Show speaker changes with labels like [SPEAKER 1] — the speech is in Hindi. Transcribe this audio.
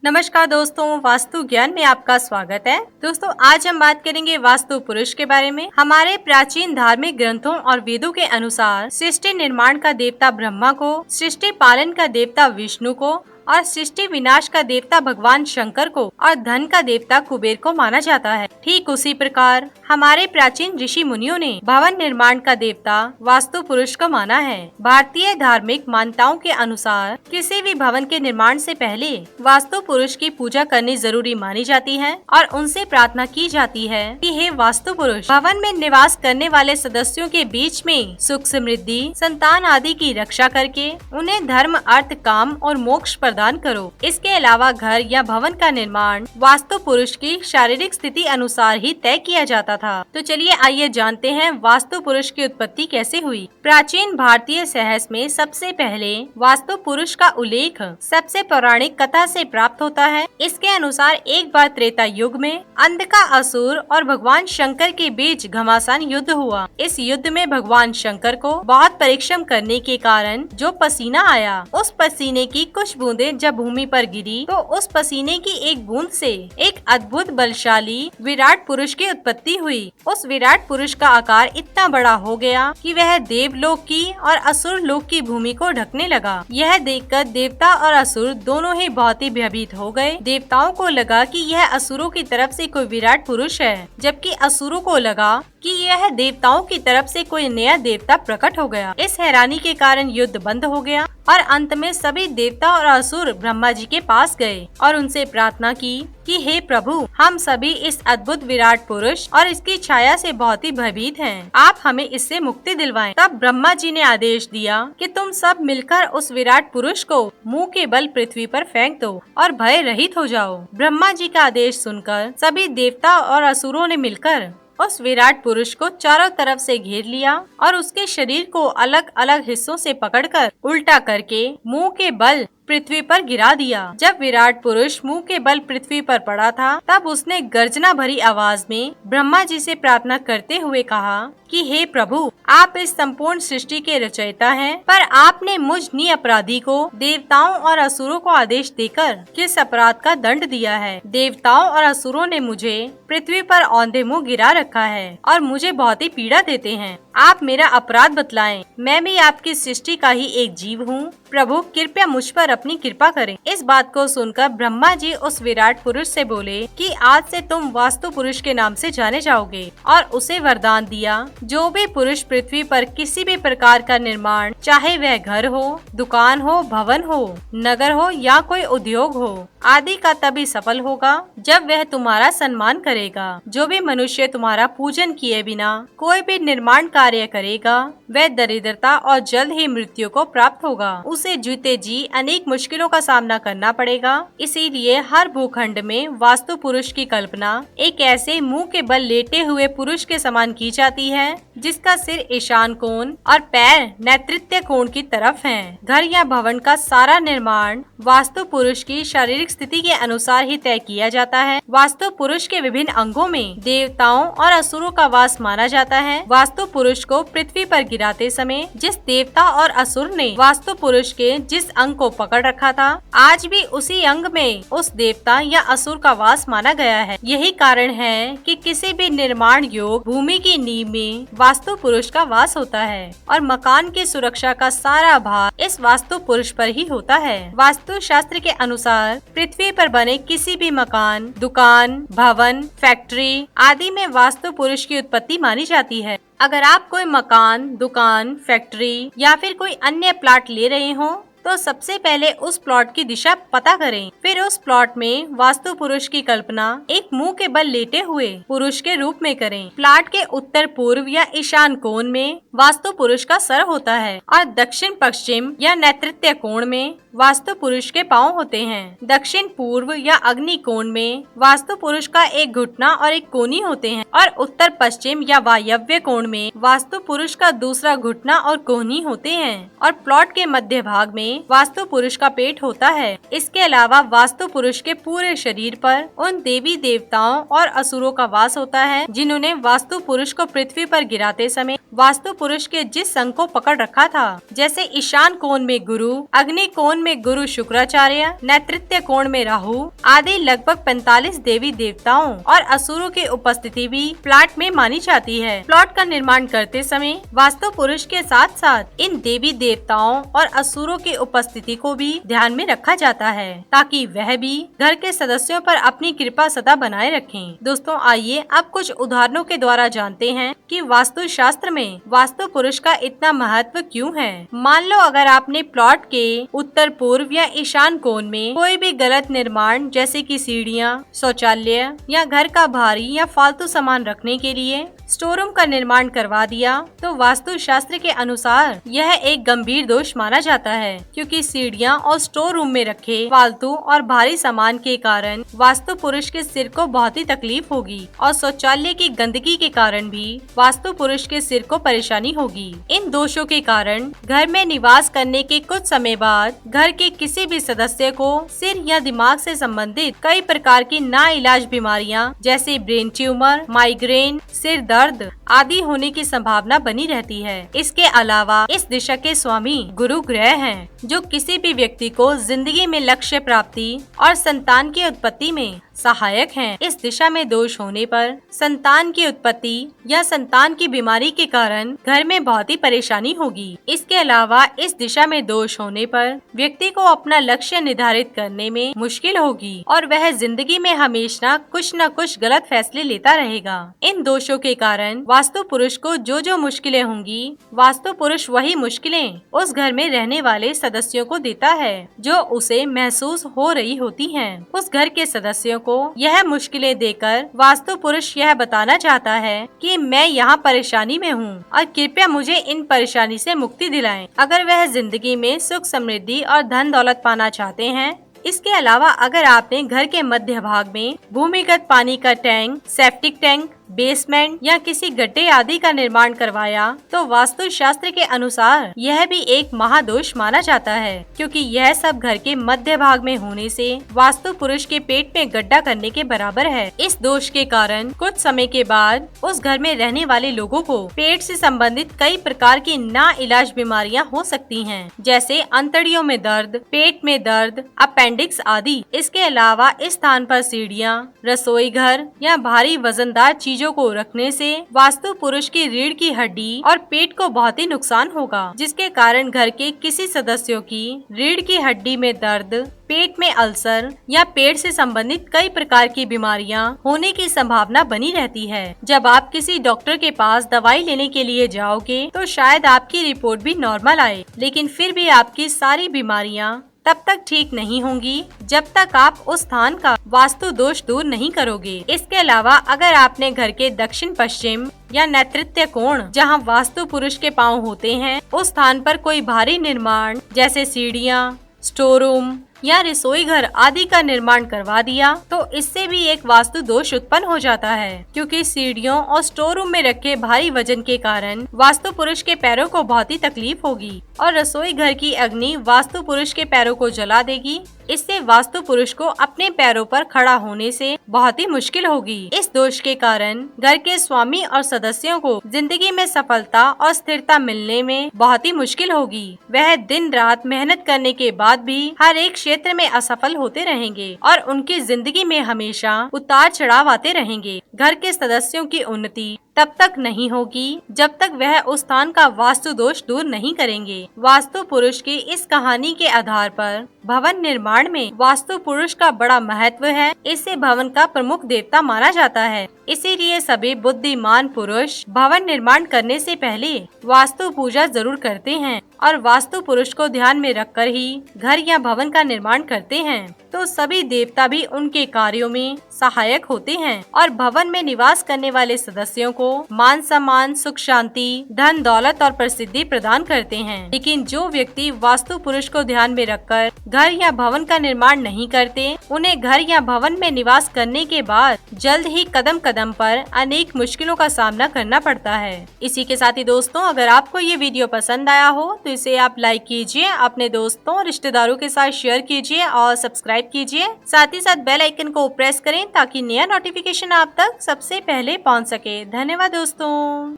[SPEAKER 1] नमस्कार दोस्तों, वास्तु ज्ञान में आपका स्वागत है। दोस्तों, आज हम बात करेंगे वास्तु पुरुष के बारे में। हमारे प्राचीन धार्मिक ग्रंथों और वेदों के अनुसार सृष्टि निर्माण का देवता ब्रह्मा को, सृष्टि पालन का देवता विष्णु को और सृष्टि विनाश का देवता भगवान शंकर को और धन का देवता कुबेर को माना जाता है। ठीक उसी प्रकार हमारे प्राचीन ऋषि मुनियों ने भवन निर्माण का देवता वास्तु पुरुष को माना है। भारतीय धार्मिक मान्यताओं के अनुसार किसी भी भवन के निर्माण से पहले वास्तु पुरुष की पूजा करनी जरूरी मानी जाती है और उनसे प्रार्थना की जाती है कि हे वास्तु पुरुष, भवन में निवास करने वाले सदस्यों के बीच में सुख समृद्धि, संतान आदि की रक्षा करके उन्हें धर्म, अर्थ, काम और मोक्ष प्रदान करो। इसके अलावा घर या भवन का निर्माण वास्तु पुरुष की शारीरिक स्थिति अनुसार ही तय किया जाता था। तो चलिए आइए जानते हैं वास्तु पुरुष की उत्पत्ति कैसे हुई। प्राचीन भारतीय साहित्य में सबसे पहले वास्तु पुरुष का उल्लेख सबसे पौराणिक कथा से प्राप्त होता है। इसके अनुसार एक बार त्रेता युग में अंधकासुर और भगवान शंकर के बीच घमासान युद्ध हुआ। इस युद्ध में भगवान शंकर को बहुत परिश्रम करने के कारण जो पसीना आया, उस पसीने की कुछ बूंदें जब भूमि पर गिरी तो उस पसीने की एक बूंद से एक अद्भुत बलशाली विराट पुरुष की उत्पत्ति हुई। उस विराट पुरुष का आकार इतना बड़ा हो गया कि वह देवलोक की और असुर लोक की भूमि को ढकने लगा। यह देखकर देवता और असुर दोनों ही बहुत ही भयभीत हो गए। देवताओं को लगा कि यह असुरों की तरफ से कोई विराट पुरुष है, जबकि असुरों को लगा कि यह देवताओं की तरफ से कोई नया देवता प्रकट हो गया। इस हैरानी के कारण युद्ध बंद हो गया और अंत में सभी देवता और असुर ब्रह्मा जी के पास गए और उनसे प्रार्थना की कि हे प्रभु, हम सभी इस अद्भुत विराट पुरुष और इसकी छाया से बहुत ही भयभीत हैं। आप हमें इससे मुक्ति दिलवाएं। तब ब्रह्मा जी ने आदेश दिया कि तुम सब मिलकर उस विराट पुरुष को मुंह के बल पृथ्वी पर फेंक दो और भय रहित हो जाओ। ब्रह्मा जी का आदेश सुनकर सभी देवता और असुरों ने मिलकर उस विराट पुरुष को चारों तरफ से घेर लिया और उसके शरीर को अलग अलग हिस्सों से पकड़कर उल्टा करके मुंह के बल पृथ्वी पर गिरा दिया। जब विराट पुरुष मुंह के बल पृथ्वी पर पड़ा था, तब उसने गर्जना भरी आवाज में ब्रह्मा जी से प्रार्थना करते हुए कहा कि हे प्रभु, आप इस संपूर्ण सृष्टि के रचयिता हैं, पर आपने मुझ निरपराधी को देवताओं और असुरों को आदेश देकर किस अपराध का दंड दिया है। देवताओं और असुरों ने मुझे पृथ्वी पर औंधे मुंह गिरा रखा है और मुझे बहुत ही पीड़ा देते हैं। आप मेरा अपराध बतलाएं। मैं भी आपकी सृष्टि का ही एक जीव हूँ। प्रभु, कृपया मुझ पर अपनी कृपा करें। इस बात को सुनकर ब्रह्मा जी उस विराट पुरुष से बोले कि आज से तुम वास्तु पुरुष के नाम से जाने जाओगे और उसे वरदान दिया, जो भी पुरुष पृथ्वी पर किसी भी प्रकार का निर्माण, चाहे वह घर हो, दुकान हो, भवन हो, नगर हो या कोई उद्योग हो आदि का, तभी सफल होगा जब वह तुम्हारा सम्मान करेगा। जो भी मनुष्य तुम्हारा पूजन किए बिना कोई भी निर्माण कार्य करेगा, वह दरिद्रता और जल्द ही मृत्यु को प्राप्त होगा। उसे जीते जी अनेक मुश्किलों का सामना करना पड़ेगा। इसीलिए हर भूखंड में वास्तु पुरुष की कल्पना एक ऐसे मुंह के बल लेटे हुए पुरुष के समान की जाती है, जिसका सिर ईशान कोण और पैर नैऋत्य कोण की तरफ हैं। घर या भवन का सारा निर्माण वास्तु पुरुष की शारीरिक स्थिति के अनुसार ही तय किया जाता है। वास्तु पुरुष के विभिन्न अंगों में देवताओं और असुरों का वास माना जाता है। वास्तु पुरुष को पृथ्वी पर गिराते समय जिस देवता और असुर ने वास्तु पुरुष के जिस अंग को पकड़ रखा था, आज भी उसी अंग में उस देवता या असुर का वास माना गया है। यही कारण है कि किसी भी निर्माण योग भूमि की नींव में वास्तु पुरुष का वास होता है और मकान की सुरक्षा का सारा भार इस वास्तु पुरुष पर ही होता है। वास्तु शास्त्र के अनुसार पृथ्वी पर बने किसी भी मकान, दुकान, भवन, फैक्ट्री आदि में वास्तु पुरुष की उत्पत्ति मानी जाती है। अगर आप कोई मकान, दुकान, फैक्ट्री या फिर कोई अन्य प्लॉट ले रहे हो, तो सबसे पहले उस प्लॉट की दिशा पता करें। फिर उस प्लॉट में वास्तु पुरुष की कल्पना एक मुंह के बल लेटे हुए पुरुष के रूप में करें। प्लॉट के उत्तर पूर्व या ईशान कोण में वास्तु पुरुष का सर होता है और दक्षिण पश्चिम या नैऋत्य कोण में वास्तु पुरुष के पांव होते हैं। दक्षिण पूर्व या अग्नि कोण में वास्तु पुरुष का एक घुटना और एक कोहनी होते हैं और उत्तर पश्चिम या वायव्य कोण में वास्तु पुरुष का दूसरा घुटना और कोहनी होते हैं और प्लॉट के मध्य भाग में वास्तु पुरुष का पेट होता है। इसके अलावा वास्तु पुरुष के पूरे शरीर पर उन देवी देवताओं और असुरों का वास होता है, जिन्होंने वास्तु पुरुष को पृथ्वी पर गिराते समय वास्तु पुरुष के जिस अंग को पकड़ रखा था। जैसे ईशान कोण में गुरु, अग्नि कोण में गुरु शुक्राचार्य, नेतृत्व कोण में राहु आदि लगभग 45 देवी देवताओं और असुरों की उपस्थिति भी प्लॉट में मानी जाती है। प्लॉट का निर्माण करते समय वास्तु पुरुष के साथ साथ इन देवी देवताओं और असुरों की उपस्थिति को भी ध्यान में रखा जाता है, ताकि वह भी घर के सदस्यों पर अपनी कृपा सदा बनाए रखें। दोस्तों आइए अब कुछ उदाहरणों के द्वारा जानते हैं कि वास्तु शास्त्र में वास्तु पुरुष का इतना महत्व क्यों है। मान लो अगर आपने प्लॉट के उत्तर पूर्व या ईशान कोण में कोई भी गलत निर्माण जैसे कि सीढ़ियाँ, शौचालय या घर का भारी या फालतू सामान रखने के लिए स्टोर रूम का निर्माण करवा दिया, तो वास्तु शास्त्र के अनुसार यह एक गंभीर दोष माना जाता है, क्योंकि सीढ़ियाँ और स्टोर रूम में रखे फालतू और भारी सामान के कारण वास्तु पुरुष के सिर को बहुत ही तकलीफ होगी और शौचालय की गंदगी के कारण भी वास्तु पुरुष के सिर को परेशानी होगी। इन दोषों के कारण घर में निवास करने के कुछ समय बाद घर के किसी भी सदस्य को सिर या दिमाग से संबंधित कई प्रकार की नाइलाज बीमारियां जैसे ब्रेन ट्यूमर, माइग्रेन, सिर दर्द आदि होने की संभावना बनी रहती है। इसके अलावा इस दिशा के स्वामी गुरु ग्रह हैं, जो किसी भी व्यक्ति को जिंदगी में लक्ष्य प्राप्ति और संतान की उत्पत्ति में सहायक हैं। इस दिशा में दोष होने पर संतान की उत्पत्ति या संतान की बीमारी के कारण घर में बहुत ही परेशानी होगी। इसके अलावा इस दिशा में दोष होने पर व्यक्ति को अपना लक्ष्य निर्धारित करने में मुश्किल होगी और वह जिंदगी में हमेशा कुछ न कुछ गलत फैसले लेता रहेगा। इन दोषों के कारण वास्तु पुरुष को जो मुश्किलें होंगी, वास्तु पुरुष वही मुश्किलें उस घर में रहने वाले सदस्यों को देता है, जो उसे महसूस हो रही होती हैं। उस घर के सदस्यों को यह मुश्किलें देकर वास्तु पुरुष यह बताना चाहता है कि मैं यहाँ परेशानी में हूँ और कृपया मुझे इन परेशानी से मुक्ति दिलाएं। अगर वह जिंदगी में सुख, समृद्धि और धन दौलत पाना चाहते हैं। इसके अलावा अगर आपने घर के मध्य भाग में भूमिगत पानी का टैंक, सेप्टिक टैंक, बेसमेंट या किसी गड्ढे आदि का निर्माण करवाया, तो वास्तु शास्त्र के अनुसार यह भी एक महादोष माना जाता है, क्योंकि यह सब घर के मध्य भाग में होने से वास्तु पुरुष के पेट में गड्ढा करने के बराबर है। इस दोष के कारण कुछ समय के बाद उस घर में रहने वाले लोगों को पेट से संबंधित कई प्रकार की नाइलाज बीमारियां हो सकती हैं, जैसे अंतड़ियों में दर्द, पेट में दर्द, अपेंडिक्स आदि। इसके अलावा इस स्थान पर सीढ़ियाँ, रसोई घर या भारी वजनदार चीजों को रखने से वास्तु पुरुष की रीढ़ की हड्डी और पेट को बहुत ही नुकसान होगा, जिसके कारण घर के किसी सदस्यों की रीढ़ की हड्डी में दर्द, पेट में अल्सर या पेट से संबंधित कई प्रकार की बीमारियां होने की संभावना बनी रहती है। जब आप किसी डॉक्टर के पास दवाई लेने के लिए जाओगे तो शायद आपकी रिपोर्ट भी नॉर्मल आए, लेकिन फिर भी आपकी सारी बीमारियां तब तक ठीक नहीं होंगी जब तक आप उस स्थान का वास्तु दोष दूर नहीं करोगे। इसके अलावा अगर आपने घर के दक्षिण पश्चिम या नेतृत्व कोण, जहां वास्तु पुरुष के पांव होते हैं, उस स्थान पर कोई भारी निर्माण जैसे सीढ़ियाँ, स्टोर रूम या रसोई घर आदि का निर्माण करवा दिया, तो इससे भी एक वास्तु दोष उत्पन्न हो जाता है, क्योंकि सीढ़ियों और स्टोर रूम में रखे भारी वजन के कारण वास्तु पुरुष के पैरों को बहुत ही तकलीफ होगी और रसोई घर की अग्नि वास्तु पुरुष के पैरों को जला देगी। इससे वास्तु पुरुष को अपने पैरों पर खड़ा होने से बहुत ही मुश्किल होगी। इस दोष के कारण घर के स्वामी और सदस्यों को जिंदगी में सफलता और स्थिरता मिलने में बहुत ही मुश्किल होगी। वह दिन रात मेहनत करने के बाद भी हर एक क्षेत्र में असफल होते रहेंगे और उनकी जिंदगी में हमेशा उतार चढ़ाव आते रहेंगे। घर के सदस्यों की उन्नति तब तक नहीं होगी जब तक वह उस स्थान का वास्तु दोष दूर नहीं करेंगे। वास्तु पुरुष की इस कहानी के आधार पर भवन निर्माण में वास्तु पुरुष का बड़ा महत्व है। इसे भवन का प्रमुख देवता माना जाता है। इसीलिए सभी बुद्धिमान पुरुष भवन निर्माण करने से पहले वास्तु पूजा जरूर करते हैं और वास्तु पुरुष को ध्यान में रखकर ही घर या भवन का निर्माण करते हैं। तो सभी देवता भी उनके कार्यों में सहायक होते हैं और भवन में निवास करने वाले सदस्यों को मान सम्मान, सुख शांति, धन दौलत और प्रसिद्धि प्रदान करते हैं। लेकिन जो व्यक्ति वास्तु पुरुष को ध्यान में रखकर घर या भवन का निर्माण नहीं करते, उन्हें घर या भवन में निवास करने के बाद जल्द ही कदम कदम पर अनेक मुश्किलों का सामना करना पड़ता है। इसी के साथ ही दोस्तों, अगर आपको ये वीडियो पसंद आया हो तो इसे आप लाइक कीजिए, अपने दोस्तों और रिश्तेदारों के साथ शेयर कीजिए और सब्सक्राइब कीजिए। साथ ही साथ बेल आइकन को प्रेस करें ताकि नया नोटिफिकेशन आप तक सबसे पहले पहुंच सके। धन्यवाद दोस्तों।